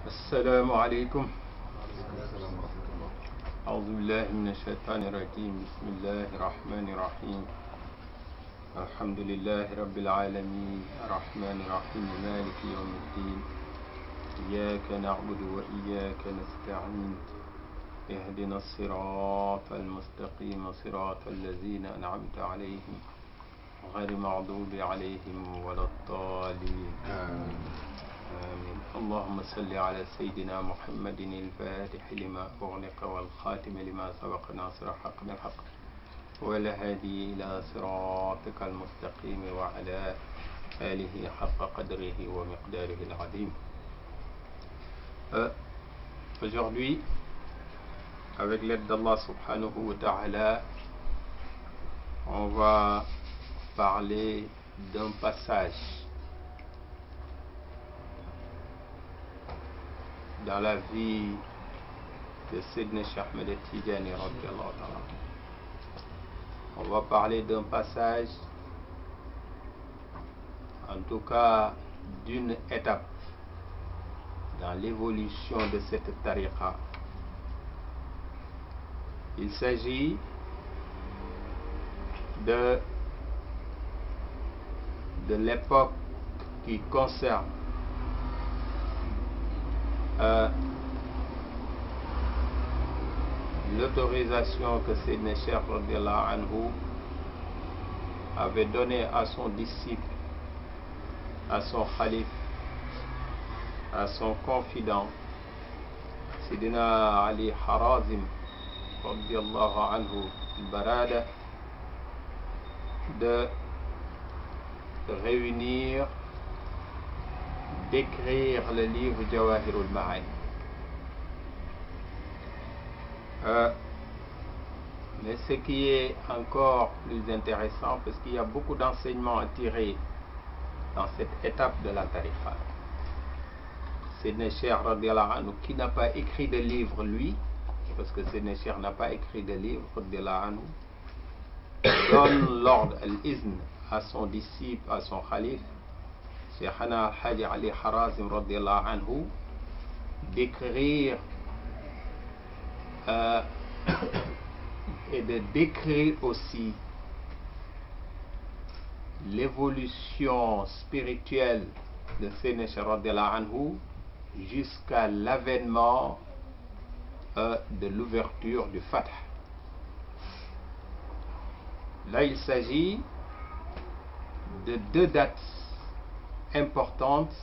السلام عليكم. أعوذ بالله من الشيطان الرجيم. بسم الله الرحمن الرحيم. الحمد لله رب العالمين الرحمن الرحيم مالك يوم الدين. إياك نعبد وإياك نستعين. اهدنا الصراط المستقيم صراط الذين أنعمت عليهم غير المغضوب عليهم ولا الضالين. آمين. اللهم صل على سيدنا محمد الفاتح لما أغلق والخاتم لما سبق ناصر الحق بالحق والهادي إلى صراطك المستقيم وعلى آله حق قدره ومقداره العظيم. Aujourd'hui, avec l'aide d'Allah subhanahu wa ta'ala, on va parler d'un passage dans la vie de Sayyidina Cheikh Ahmed Tidjani radiyallahu ta'ala. On va parler d'un passage, en tout cas d'une étape dans l'évolution de cette tariqa. Il s'agit de l'époque qui concerne l'autorisation que Sayyidina Cheikh radiyallahu anhu avait donnée à son disciple, à son khalif, à son confident, Sayyidina Ali Harazim radiyallahu anhu al-Barada, de réunir, d'écrire le livre Jawahirul Ma'ani. Mais ce qui est encore plus intéressant, parce qu'il y a beaucoup d'enseignements à tirer dans cette étape de la tariqa. Sayyidina Cheikh radiyallahu anhu, qui n'a pas écrit de livre lui, parce que Sayyidina Cheikh n'a pas écrit de livre radiyallahu anhu, donne l'ordre, al-izn, à son disciple, à son khalif, Cheikhana al-Hadi Ali Harazim radiyallahu anhu, d'écrire et de décrire aussi l'évolution spirituelle de Sayyidina Cheikh radiyallahu anhu jusqu'à l'avènement de l'ouverture du Fath. Là, il s'agit de deux dates importantes,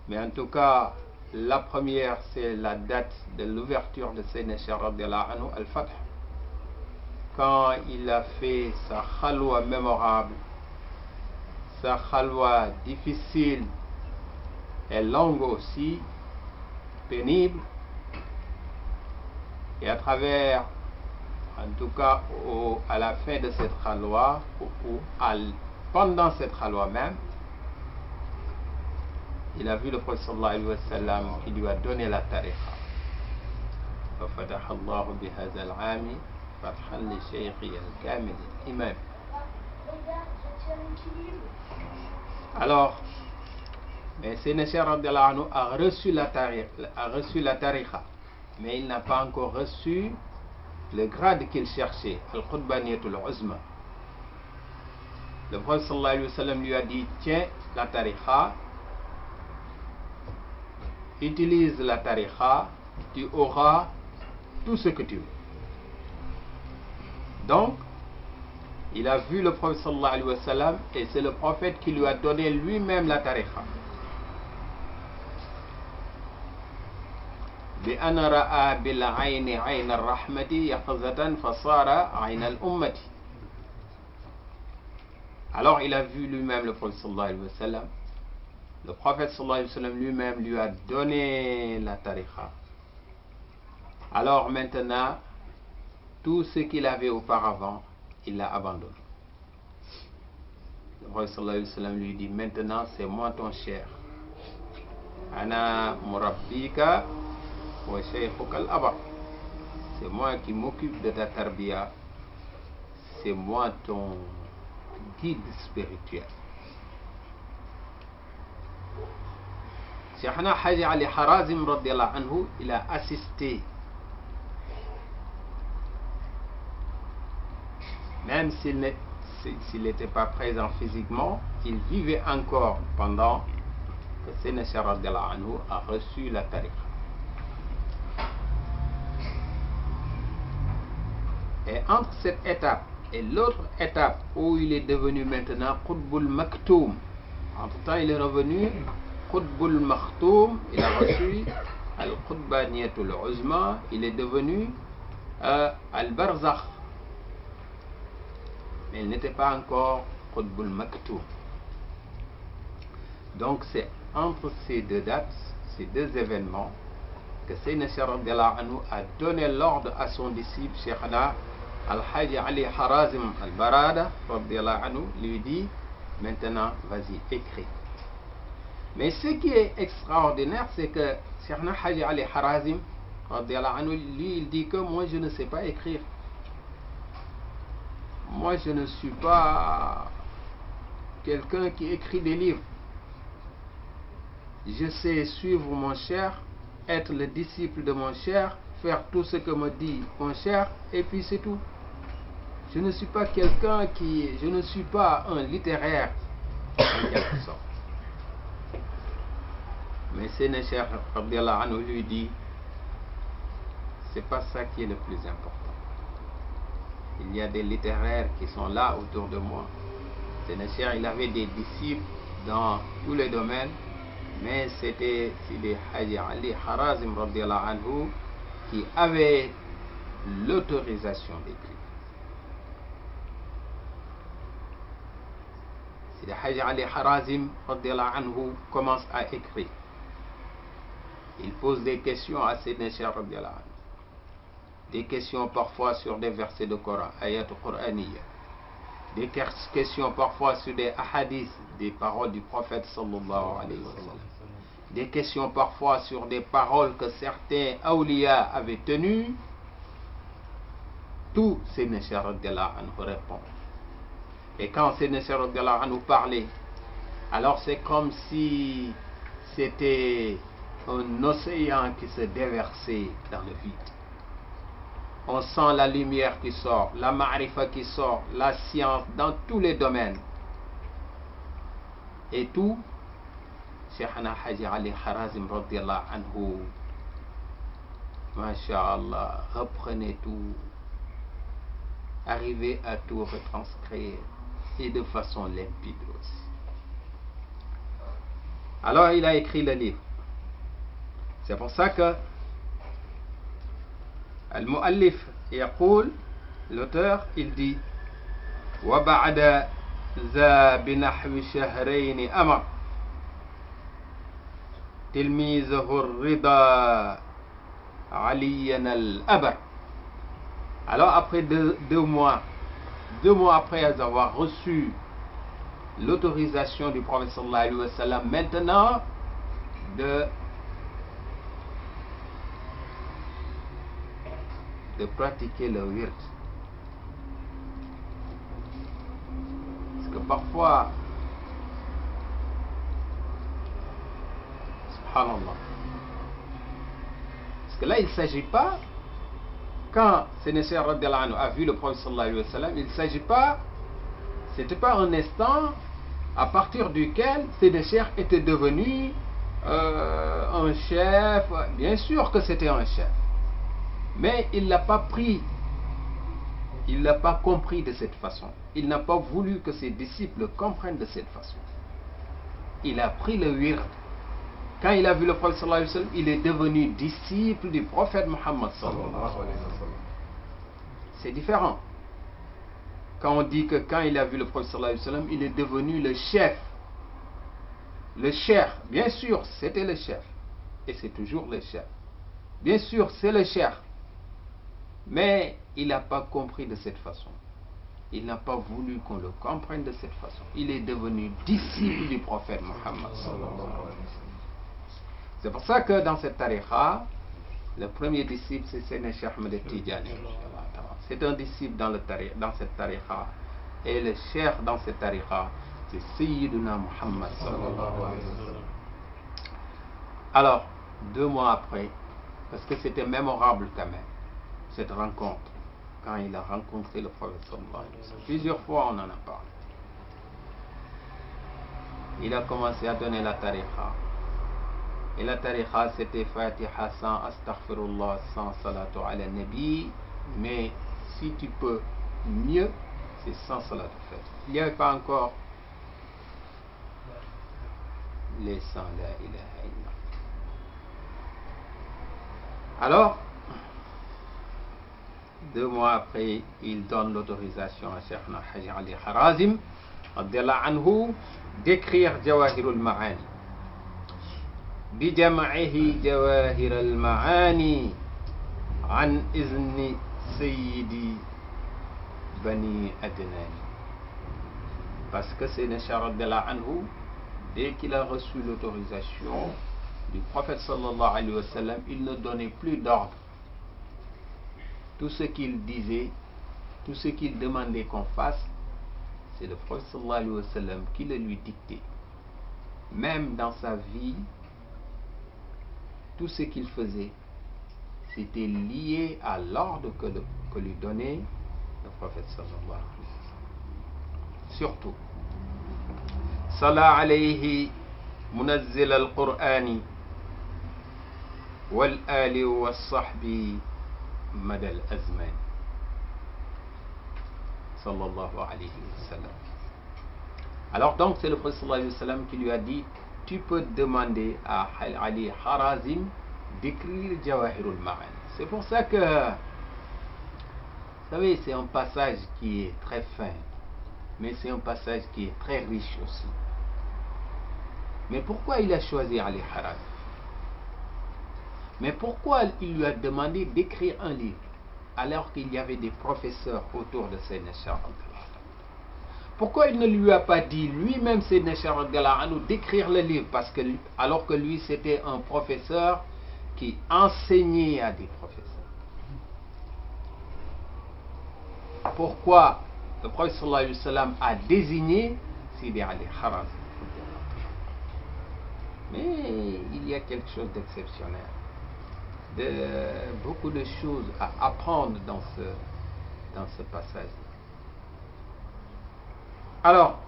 mais en tout cas, la première, c'est la date de l'ouverture de Sayyidina Cheikh radiyallahu anhu, al-Fath, quand il a fait sa khalwa mémorable, sa khalwa difficile et longue aussi, pénible, et à travers, en tout cas à la fin de cette khalwa, ou pendant cette khalwa même, il a vu le prophète sallallahu alayhi wa sallam qui lui a donné la tariqa. ففتح الله بهذا العام فتحا لشيخي الكامل الإمام. Alors, mais Sayyidina Cheikh radiyallahu anhu a reçu la tariqa, mais il n'a pas encore reçu le grade qu'il cherchait, al-Qutbaniyatul Uzma. Le prophète sallallahu alayhi wa sallam lui a dit: tiens la tariqa, utilise la tariqa, tu auras tout ce que tu veux. Donc, il a vu le prophète sallallahu alayhi wa sallam, et c'est le prophète qui lui a donné lui-même la tariqa. بأن رأى بالعين عين الرحمة يقظة فصار عين الأمة. Alors il a vu lui-même le prophète sallallahu alayhi wa sallam. Le prophète sallallahu alayhi wa sallam lui-même lui a donné la tariqa. Alors maintenant, tout ce qu'il avait auparavant, il l'a abandonné. Le prophète sallallahu alayhi wa sallam lui dit: maintenant c'est moi ton cher. Ana murabbika wa shaykhuka al-abar. C'est moi qui m'occupe de ta tarbiya. C'est moi ton guide spirituel. Cheikhna Haji Ali Harazim radiallahu anhu, il a assisté, même s'il n'était pas présent physiquement, il vivait encore pendant que Seyna Cheikh radiallahu anhu a reçu la tariqa. Et entre cette étape et l'autre étape où il est devenu maintenant Qutbul Maktoum, entre-temps il est revenu Qutbul Maktoum, il a reçu Al-Qutbaniyatul Uzma, il est devenu Al-Barzakh, mais il n'était pas encore Qutbul Maktoum. Donc c'est entre ces deux dates, ces deux événements, que Seyna Cheikh radiallahu anhu a donné l'ordre à son disciple Cheikhna Al-Haji Ali Harazim Al-Barada radiallahu anhu, lui dit maintenant vas-y écris. Mais ce qui est extraordinaire, c'est que Cheikhna Haji Ali Harazim radiallahu anhu, lui il dit que moi je ne sais pas écrire, moi je ne suis pas quelqu'un qui écrit des livres, je sais suivre mon cher, être le disciple de mon cher, faire tout ce que me dit mon cher, et puis c'est tout. Je ne suis pas quelqu'un je ne suis pas un littéraire en quelque sorte. Mais Seyna Cheikh radiallahu anhu lui dit, c'est pas ça qui est le plus important. Il y a des littéraires qui sont là autour de moi. Seyna Cheikh, il avait des disciples dans tous les domaines, mais c'était Sidi Haji Ali Harazim radiallahu anhu qui avait l'autorisation d'écrire. Sidi Haji Ali Harazim radiallahu anhu commence à écrire. Il pose des questions à Seyna Cheikh radiallahu anhu. Des questions parfois sur des versets de Coran, ayat Qur'aniyya. Des questions parfois sur des ahadiths, des paroles du prophète sallallahu alayhi wa sallam. Des questions parfois sur des paroles que certains awliya avaient tenues. Tout Seyna Cheikh radiallahu anhu répond. Et quand Seyna Cheikh radiallahu anhu parlait, alors c'est comme si c'était un océan qui se déversait dans le vide. On sent la lumière qui sort, la ma'rifa qui sort, la science dans tous les domaines. Et tout, Cheikhna Haji Ali Harazim radiallahu anhu, masha'Allah, reprenait tout, arrivait à tout retranscrire, et de façon limpide aussi. Alors il a écrit le livre. C'est pour ça que Al-Mu'allif yaqul, l'auteur, il dit وَبَعْدَ ذَا بِنَحْوِ شَهْرَيْنِ أَمَرْ تِلْمِيذَهُ الرِّضَى عَلِيًّا الْأَبَرْ. Alors après deux mois après avoir reçu l'autorisation du prophète sallallahu alayhi wa sallam, maintenant de pratiquer le wird. Parce que parfois, subhanallah, parce que là il ne s'agit pas, quand Seyna Cheikh radiallahu anhu a vu le prophète sallallahu alayhi wa sallam, il ne s'agit pas, c'était pas un instant à partir duquel Seyna Cheikh était devenu un chef. Bien sûr que c'était un chef, mais il ne l'a pas pris, il ne l'a pas compris de cette façon. Il n'a pas voulu que ses disciples comprennent de cette façon. Il a pris le wird. Quand il a vu le prophète sallallahu alayhi wa sallam, il est devenu disciple du prophète Muhammad sallallahu alayhi wa sallam. C'est différent. Quand on dit que quand il a vu le prophète sallallahu alayhi wa sallam, il est devenu le chef. Le chef, bien sûr, c'était le chef. Et c'est toujours le chef. Bien sûr, c'est le chef. Mais il n'a pas compris de cette façon. Il n'a pas voulu qu'on le comprenne de cette façon. Il est devenu disciple du prophète Muhammad sallallahu alayhi wa sallam. C'est pour ça que dans cette tariqa, le premier disciple c'est Seyna Cheikh Ahmed Tidjani. C'est un disciple dans cette tariqa. Et le cheikh dans cette tariqa, c'est Sayyiduna Muhammad sallallahu alayhi wa sallam. Alors, 2 mois après, parce que c'était mémorable quand même, cette rencontre, quand il a rencontré le prophète sallallahu alayhi wa sallam. Plusieurs fois on en a parlé. Il a commencé à donner la tariqa. Et la tariqa, c'était Fatiha sans astaghfirullah, sans salatu ala nabi. Mais si tu peux mieux, c'est sans salatu fait. Il n'y avait pas encore les 100 la ilaha illallah. Alors, 2 mois après, il donne l'autorisation à Cheikhna Haji Ali Harazim radiyallahu anhu d'écrire Jawahirul Ma'ani. بجمعه جواهر المعاني عن إذن سيدي بني أدنان. Parce que c'est Cheikh radiyallahu anhu, dès qu'il a reçu l'autorisation du prophète sallallahu alayhi wa sallam, il ne donnait plus d'ordre. Tout ce qu'il disait, tout ce qu'il demandait qu'on fasse, c'est le prophète sallallahu alayhi wa sallam qui le lui dictait. Même dans sa vie, tout ce qu'il faisait, c'était lié à l'ordre que lui donnait le prophète sallallahu alayhi wa sallam. Surtout, Salla alayhi munazzil al-Qur'ani wal ali wa sahbi madal azman. Sallallahu alayhi wa sallam. Alors donc, c'est le prophète sallallahu alayhi wa sallam qui lui a dit: tu peux demander à Ali Harazim d'écrire Jawahirul Ma'ani. C'est pour ça que, vous savez, c'est un passage qui est très fin, mais c'est un passage qui est très riche aussi. Mais pourquoi il a choisi Ali Harazim? Mais pourquoi il lui a demandé d'écrire un livre alors qu'il y avait des professeurs autour de Sayyidina Cheikh? Pourquoi il ne lui a pas dit lui-même, Sayyidina Cheikh radiyallahu anhu, d'écrire le livre? Parce que, alors que lui, c'était un professeur qui enseignait à des professeurs. Pourquoi le prophète sallallahu alayhi wa sallam a désigné Sidi Ali Harazim? Mais il y a quelque chose d'exceptionnel, beaucoup de choses à apprendre dans ce passage. Alors,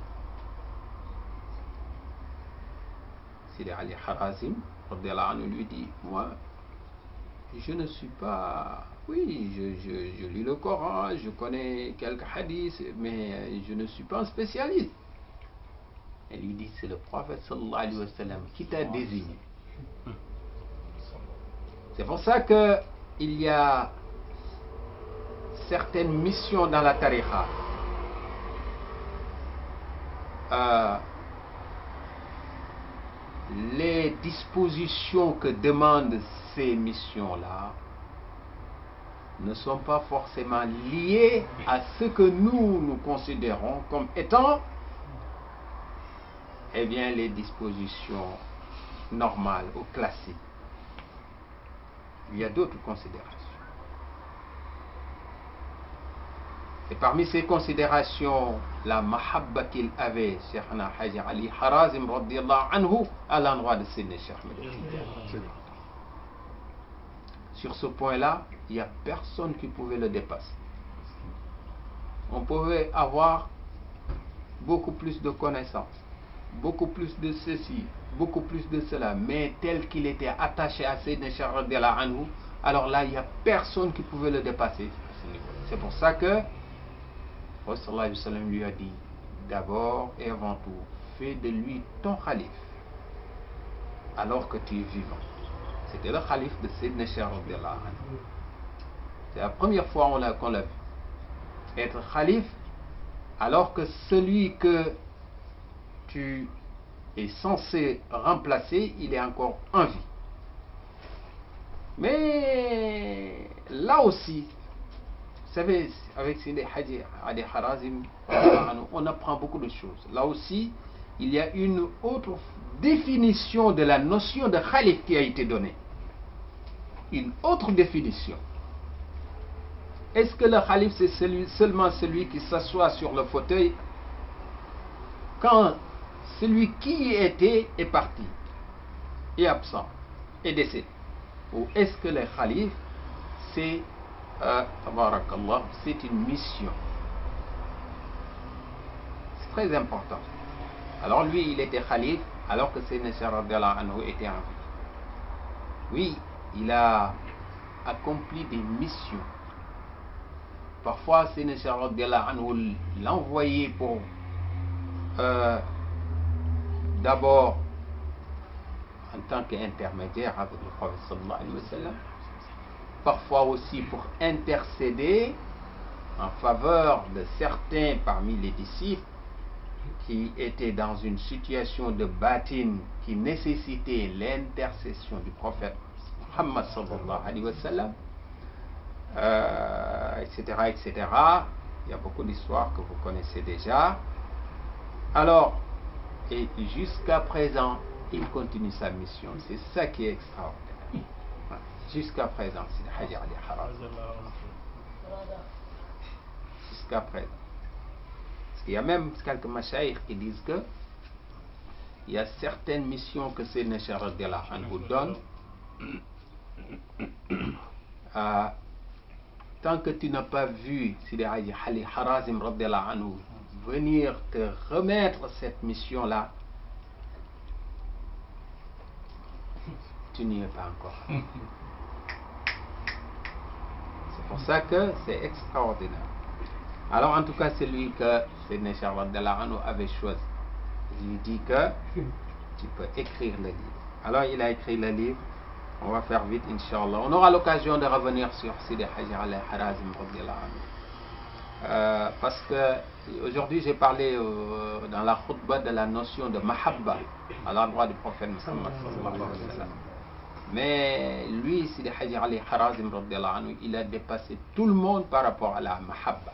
Sidi Ali Harazim lui dit: moi, je ne suis pas... Oui, je lis le Coran, je connais quelques hadiths, mais je ne suis pas un spécialiste. Elle lui dit: c'est le prophète sallallahu alayhi wa sallam qui t'a désigné. C'est pour ça que il y a certaines missions dans la tariqa. Les dispositions que demandent ces missions-là ne sont pas forcément liées à ce que nous considérons comme étant, eh bien, les dispositions normales ou classiques. Il y a d'autres considérations. Et parmi ces considérations, la mahabba qu'il avait, Cheikhna Haji Ali Harazim radiyallahu anhu, à l'endroit de Sayyidina Cheikh Ahmed Tidiane. Sur ce point-là, il n'y a personne qui pouvait le dépasser. On pouvait avoir beaucoup plus de connaissances, beaucoup plus de ceci, beaucoup plus de cela, mais tel qu'il était attaché à Sayyidina Cheikh radiyallahu anhu, alors là, il n'y a personne qui pouvait le dépasser à ce niveau. C'est pour ça que le prophète sallallahu alayhi wa sallam lui a dit: d'abord et avant tout, fais de lui ton calife alors que tu es vivant. C'était le calife de Sayyidina Cheikh radiyallahu anhu. C'est la première fois qu'on l'a vu. Être calife alors que celui que tu es censé remplacer, il est encore en vie. Mais là aussi, vous savez, avec Sidi Ali Harazim, on apprend beaucoup de choses. Là aussi, il y a une autre définition de la notion de khalif qui a été donnée. Une autre définition. Est-ce que le khalif, c'est seulement celui qui s'assoit sur le fauteuil quand celui qui y était est parti, est absent? est décédé? Ou est-ce que le khalife, c'est tabarakallah, c'est une mission? C'est très important. Alors lui, il était khalife alors que Sayyidina Cheikh radhiyallahu anhu était en vie. Oui, il a accompli des missions. Parfois, Sayyidina Cheikh radhiyallahu anhu l'envoyait pour d'abord en tant qu'intermédiaire avec le prophète sallallahu alayhi wa sallam, parfois aussi pour intercéder en faveur de certains parmi les disciples qui étaient dans une situation de batine qui nécessitait l'intercession du prophète Muhammad sallallahu alayhi wa sallam, etc., etc. Il y a beaucoup d'histoires que vous connaissez déjà. Alors, et jusqu'à présent, il continue sa mission. C'est ça qui est extraordinaire. Jusqu'à présent, c'est le Haji Ali Haraz. Jusqu'à présent. Parce qu'il y a même quelques machaïrs qui disent que il y a certaines missions que Sayyidina Cheikh radhiyallahu anhu donne. Tant que tu n'as pas vu Sidi Haji Ali Harazim radhiyallahu anhu venir te remettre cette mission-là, tu n'y es pas encore. C'est pour ça que c'est extraordinaire. Alors en tout cas, c'est lui que Sayyidina Cheikh radhiyallahu anhu avait choisi. Il lui dit que tu peux écrire le livre. Alors il a écrit le livre. On va faire vite, Inch'Allah. On aura l'occasion de revenir sur Sidi Haji Ali Harazim radhiyallahu anhu. Parce que aujourd'hui j'ai parlé dans la khutbah de la notion de mahabba à l'endroit du prophète Muhammad sallallahu alayhi wa sallam. Mais lui, Sidi Haji Ali Harazim radhiyallahu anhu, il a dépassé tout le monde par rapport à la mahabba.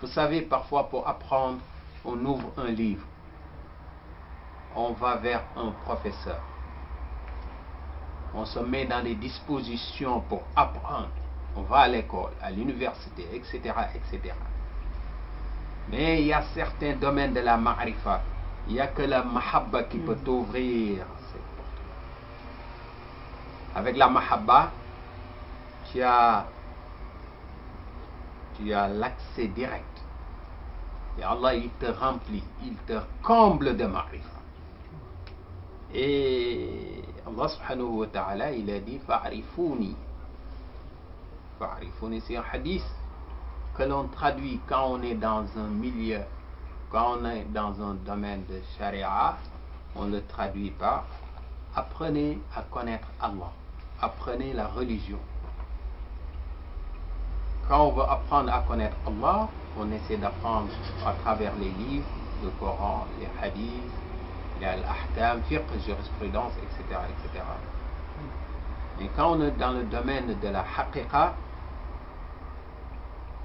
Vous savez, parfois pour apprendre, on ouvre un livre, on va vers un professeur, on se met dans des dispositions pour apprendre, on va à l'école, à l'université, etc., etc. Mais il y a certains domaines de la ma'rifa, il n'y a que la mahabba qui peut t'ouvrir cette porte. Avec la mahabba, tu as l'accès direct. Et Allah, il te remplit, il te comble de ma'rifa. Et Allah subhanahu wa ta'ala, il a dit fa'arifouni. Fa'arifouni, c'est un hadith que l'on traduit quand on est dans un milieu, quand on est dans un domaine de charia, on le traduit par apprenez à connaître Allah, apprenez la religion. Quand on veut apprendre à connaître Allah, on essaie d'apprendre à travers les livres, le Coran, les hadiths, l'ahkam, fiqh, jurisprudence, etc., etc. Et quand on est dans le domaine de la haqiqa,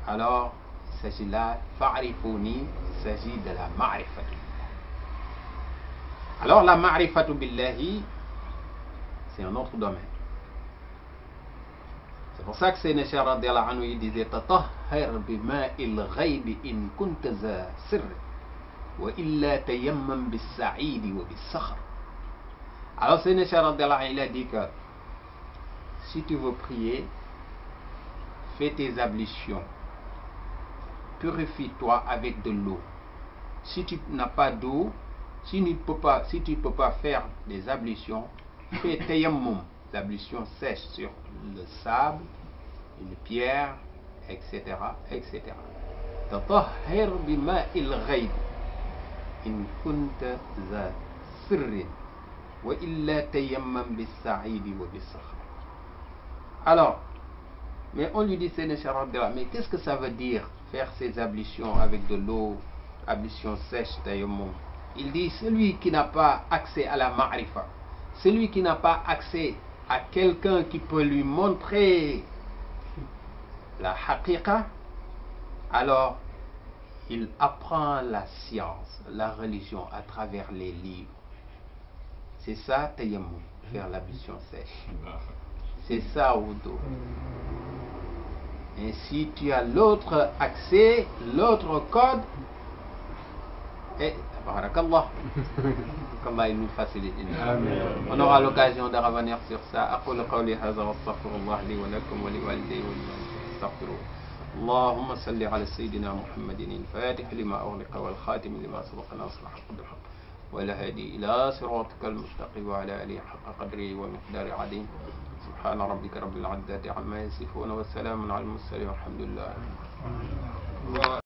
alors il s'agit là, fa'arifouni, il s'agit de la ma'rifatu. Alors la ma'rifatu billahi, c'est un autre domaine. C'est pour ça que Sayyidina Cheikh radhiyallahu anhu il disait tatahhar bima'il ghaybi in kunta za sirr wa illa tayammam bis sa'id wa bis sakhr. Alors Sayyidina Cheikh radhiyallahu anhu il a dit que si tu veux prier, fais tes ablutions, purifie-toi avec de l'eau. Si tu n'as pas d'eau, si tu peux pas faire des ablutions, fais tayammum, l'ablution sèche sur le sable, une pierre, etc., etc. Tatahhir bima'il ghayb in kunta za sirrin wa illa tayammam bis sa'idi wa bis sakhr. Alors, mais on lui dit mais qu'est-ce que ça veut dire faire ces ablutions avec de l'eau, ablution sèche, tayammum? Il dit celui qui n'a pas accès à la ma'rifa, celui qui n'a pas accès à quelqu'un qui peut lui montrer la haqiqa, alors il apprend la science, la religion à travers les livres. C'est ça tayammum, faire l'ablution sèche. C'est ça wudu. Et si tu as l'autre accès, l'autre code, Et tabarakallah, qu'Allah nous facilite. On aura l'occasion de revenir sur ça. أقول قولي هذا واستغفر الله لي ولكم ولوالدي ولمن استغفروه. اللهم صل على سيدنا محمد الفاتح لما أغلق والخاتم لما سبق ناصر الحق بالحق والهادي إلى صراطك المستقيم وعلى آله حق قدره ومقدار عظيم. سبحان ربك رب العزة عما يصفون وسلام على المرسلين والحمد لله.